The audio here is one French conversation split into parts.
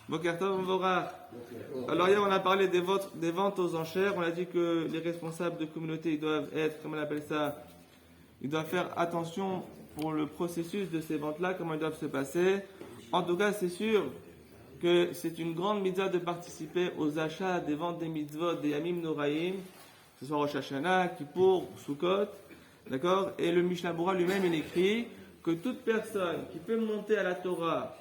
Boker Tov, Vorach. Alors hier on a parlé des ventes aux enchères. On a dit que les responsables de communauté ils doivent être, comment on appelle ça, ils doivent faire attention pour le processus de ces ventes-là, comment ils doivent se passer. En tout cas, c'est sûr que c'est une grande mitzvah de participer aux achats des ventes des mitzvot, des Yamim Noraim, que ce soit Rosh Hashanah, Kippour, Sukkot, d'accord. Et le Mishnah Berurah lui-même il écrit que toute personne qui peut monter à la Torah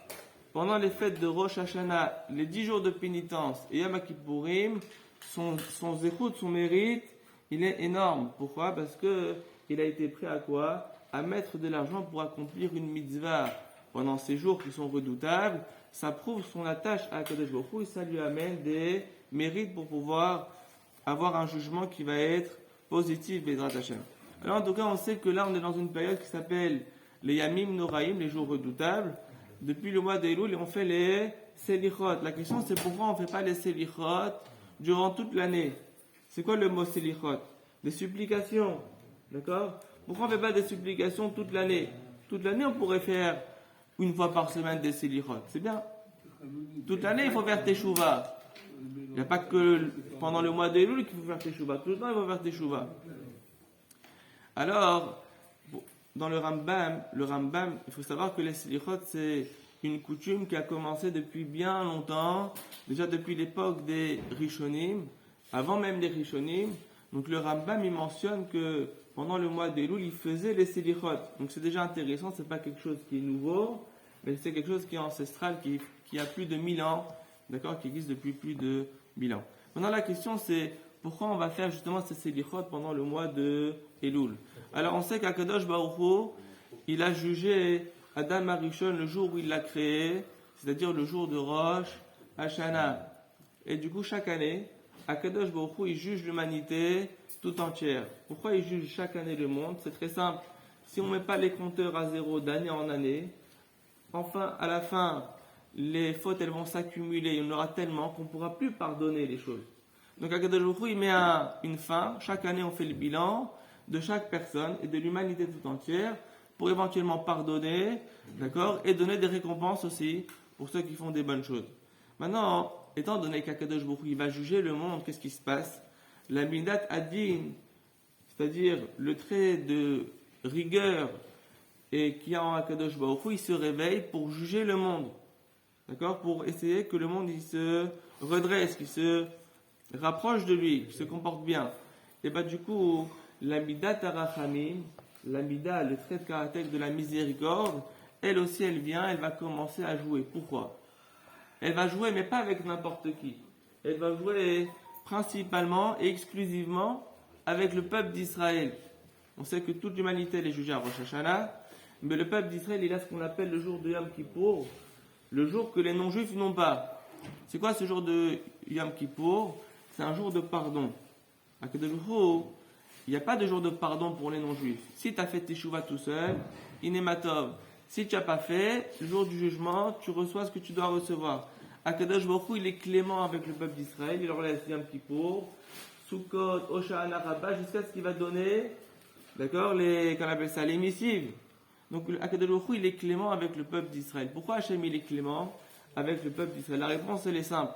pendant les fêtes de Rosh Hashanah, les 10 jours de pénitence et Yom Kippourim, son zéchout, son mérite, il est énorme. Pourquoi? Parce que il a été prêt à quoi? À mettre de l'argent pour accomplir une mitzvah pendant ces jours qui sont redoutables. Ça prouve son attache à Kadosh Baruch Hu et ça lui amène des mérites pour pouvoir avoir un jugement qui va être positif, Bezrat Hashem. Alors en tout cas, on sait que là, on est dans une période qui s'appelle les Yamim Noraim, les jours redoutables. Depuis le mois d'Elul, on fait les Selichot. La question, c'est pourquoi on ne fait pas les Selichot durant toute l'année? C'est quoi le mot Selichot? Des supplications. D'accord? Pourquoi on ne fait pas des supplications toute l'année? Toute l'année, on pourrait faire une fois par semaine des Selichot. C'est bien. Toute l'année, il faut faire Teshuvah. Il n'y a pas que pendant le mois d'Elul qu'il faut faire Teshuvah. Tout le temps, il faut faire Teshuvah. Alors, dans le Rambam, il faut savoir que les Selichot, c'est une coutume qui a commencé depuis bien longtemps, déjà depuis l'époque des Rishonim, avant même les Rishonim. Donc le Rambam, il mentionne que pendant le mois d'Elul, il faisait les Selichot. Donc c'est déjà intéressant, c'est pas quelque chose qui est nouveau, mais c'est quelque chose qui est ancestral, qui a plus de 1000 ans, d'accord, qui existe depuis plus de 1000 ans. Maintenant la question c'est, pourquoi on va faire justement ces Selichot pendant le mois de Elul? Alors on sait qu'Akadosh Baruch Hu, il a jugé Adam Arishon le jour où il l'a créé, c'est-à-dire le jour de Rosh Hashanah. Et du coup chaque année, Akadosh Baruch Hu, il juge l'humanité tout entière. Pourquoi il juge chaque année le monde? C'est très simple. Si on ne met pas les compteurs à zéro d'année en année, enfin à la fin, les fautes elles vont s'accumuler, il y en aura tellement qu'on ne pourra plus pardonner les choses. Donc Akadosh Baruch Hu, il met une fin. Chaque année, on fait le bilan de chaque personne et de l'humanité tout entière pour éventuellement pardonner, d'accord, et donner des récompenses aussi pour ceux qui font des bonnes choses. Maintenant, étant donné qu'Akadosh Baruch Hu, il va juger le monde, qu'est-ce qui se passe? La Midat Adin, c'est-à-dire le trait de rigueur et qui a en Akadosh Baruch Hu, il se réveille pour juger le monde, d'accord, pour essayer que le monde il se redresse, qu'il se rapproche de lui, qu'il se comporte bien. Et du coup, la Midat Arachamim, la Mida, le trait de caractère de la miséricorde, elle aussi elle vient, elle va commencer à jouer. Pourquoi? Elle va jouer mais pas avec n'importe qui. Elle va jouer principalement et exclusivement avec le peuple d'Israël. On sait que toute l'humanité elle est jugée à Rosh Hashanah, mais le peuple d'Israël il a ce qu'on appelle le jour de Yom Kippour, le jour que les non-juifs n'ont pas. C'est quoi ce jour de Yom Kippour? C'est un jour de pardon. Il n'y a pas de jour de pardon pour les non-juifs. Si tu as fait teshuva tout seul, inématov. Si tu n'as pas fait, le jour du jugement, tu reçois ce que tu dois recevoir. Akadosh Baruch Hu, il est clément avec le peuple d'Israël. Il leur laisse Yom Kippour, Sukkot, Hoshana Rabbah, jusqu'à ce qu'il va donner, d'accord, qu'on appelle ça, les missives. Donc Akadosh Baruch Hu, il est clément avec le peuple d'Israël. Pourquoi Hachem il est clément avec le peuple d'Israël? La réponse elle est simple.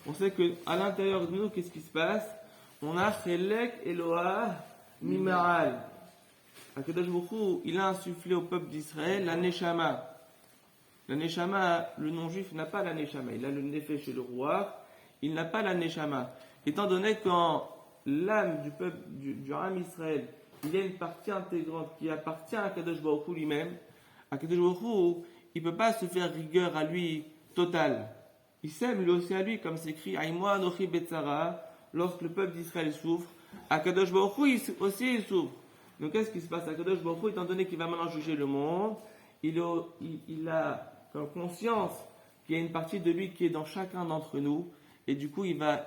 On sait qu'à l'intérieur de nous, qu'est-ce qui se passe? On a Chelek Eloah Mimaral. Akadosh Baruch Hu, il a insufflé au peuple d'Israël la Neshama. La Neshama, le non-juif n'a pas la Neshama. Il a le Nefesh chez le roi. Il n'a pas la Neshama. Étant donné qu'en l'âme du peuple, du Ham Israël, il y a une partie intégrante qui appartient à Akadosh Baruch Hu lui-même. Akadosh Baruch Hu, il ne peut pas se faire rigueur à lui totale. Il s'aime lui aussi à lui, comme c'est écrit Aïmoa Anochi Betzara, lorsque le peuple d'Israël souffre, Akadosh Baruch Hu aussi il souffre. Donc qu'est-ce qui se passe? Akadosh Baruch Hu, étant donné qu'il va maintenant juger le monde, il a comme conscience qu'il y a une partie de lui qui est dans chacun d'entre nous, et du coup il va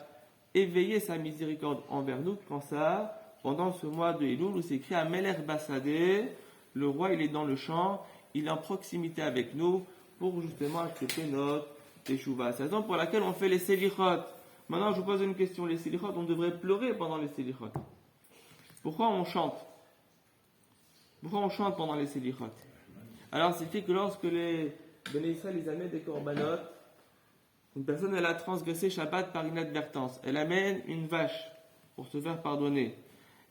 éveiller sa miséricorde envers nous, quand ça, pendant ce mois de Elul, où c'est écrit Amelech Basadeh, le roi il est dans le champ, il est en proximité avec nous, pour justement accepter notre Teshuvah. C'est la raison pour laquelle on fait les Selichot. Maintenant, je vous pose une question. Les Selichot, on devrait pleurer pendant les Selichot. Pourquoi on chante? Pourquoi on chante pendant les Selichot? Alors c'est écrit que lorsque les Béné Israël ils amènent des korbanot, une personne elle a transgressé Shabbat par inadvertance. Elle amène une vache pour se faire pardonner.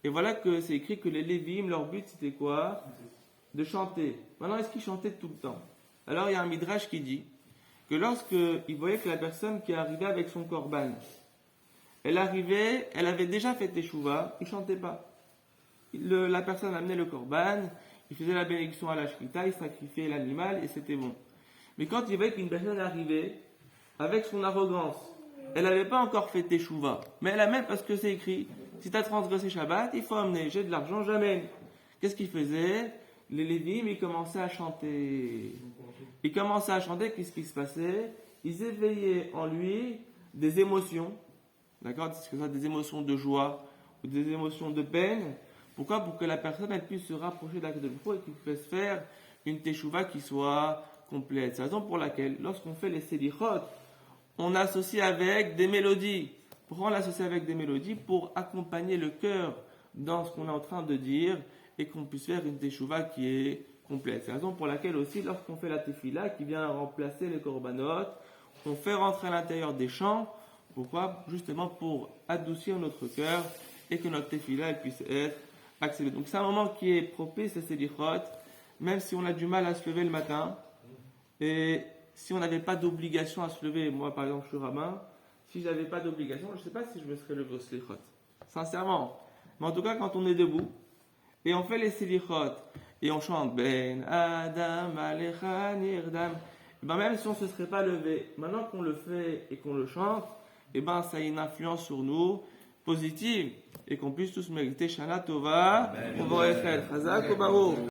Et voilà que c'est écrit que les Lévim, leur but c'était quoi? De chanter. Maintenant, est-ce qu'ils chantaient tout le temps? Alors il y a un midrash qui dit que lorsqu'ils voyaient que la personne qui arrivait avec son korban, elle arrivait, elle avait déjà fait teshuva, ils ne chantaient pas. La personne amenait le korban, il faisait la bénédiction à la shrita, il sacrifiait l'animal et c'était bon. Mais quand il voyait qu'une personne arrivait avec son arrogance, elle n'avait pas encore fait teshuva, mais elle amène parce que c'est écrit, si tu as transgressé Shabbat, il faut amener, j'ai de l'argent, j'amène. Qu'est-ce qu'il faisait? Les Lévim, ils commençaient à chanter. Ils commençaient à chanter, qu'est-ce qui se passait? Ils éveillaient en lui des émotions, d'accord? Que ce soit des émotions de joie ou des émotions de peine. Pourquoi? Pour que la personne elle puisse se rapprocher de la de et qu'il puisse faire une teshuva qui soit complète. C'est la raison pour laquelle, lorsqu'on fait les selichot, on associe avec des mélodies. Pourquoi on l'associe avec des mélodies? Pour accompagner le cœur dans ce qu'on est en train de dire et qu'on puisse faire une teshuva qui est complète. C'est la raison pour laquelle aussi, lorsqu'on fait la tefila qui vient remplacer les korbanot, on fait rentrer à l'intérieur des chants. Pourquoi? Justement pour adoucir notre cœur et que notre tefila elle puisse être acceptée. Donc c'est un moment qui est propice à selichot, même si on a du mal à se lever le matin et si on n'avait pas d'obligation à se lever. Moi par exemple je suis rabbin, si je n'avais pas d'obligation, je ne sais pas si je me serais levé au selichot. Sincèrement. Mais en tout cas quand on est debout et on fait les selichot et on chante Ben Adam Alecha Nirdam, et ben même si on ne se serait pas levé, maintenant qu'on le fait et qu'on le chante, et ben ça a une influence sur nous positive et qu'on puisse tous mériter Shana Tova, on va Chazak ou Baruch.